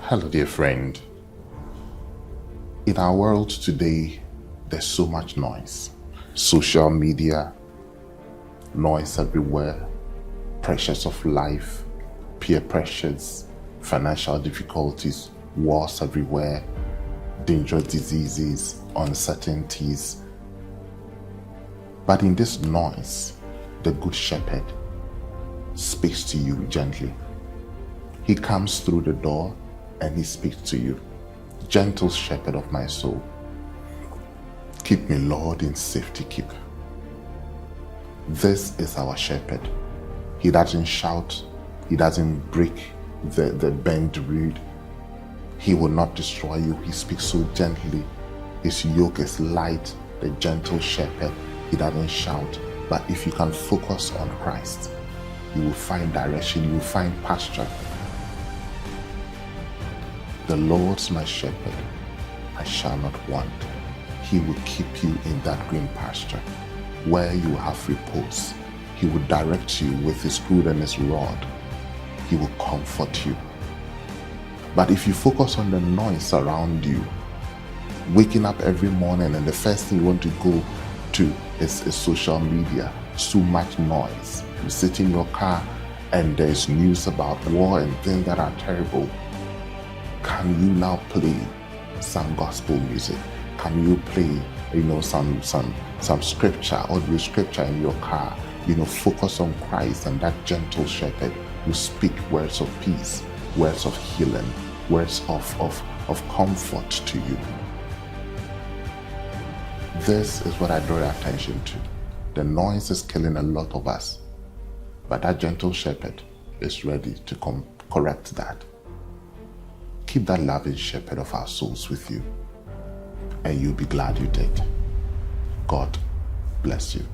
Hello, dear friend. In our world today, there's so much noise. Social media, noise everywhere, pressures of life, peer pressures, financial difficulties, wars everywhere, dangerous diseases, uncertainties. But in this noise, the Good Shepherd speaks to you gently. He comes through the door and he speaks to you. Gentle shepherd of my soul, keep me, Lord, in safety keep. This is our shepherd. He doesn't shout. He doesn't break the bent reed. He will not destroy you. He speaks so gently. His yoke is light. The gentle shepherd. He doesn't shout. But if you can focus on Christ, you will find direction. You will find pasture. The Lord's my shepherd, I shall not want. He will keep you in that green pasture where you will have repose. He will direct you with his rod and his rod. He will comfort you. But if you focus on the noise around you, waking up every morning and the first thing you want to go to is social media, so much noise. You sit in your car and there's news about war and things that are terrible. Can you now play some gospel music? Can you play, some scripture, audio scripture in your car? Focus on Christ and that gentle shepherd who speak words of peace, words of healing, words of comfort to you. This is what I draw your attention to. The noise is killing a lot of us, but that gentle shepherd is ready to correct that. Keep that loving shepherd of our souls with you, and you'll be glad you did. God bless you.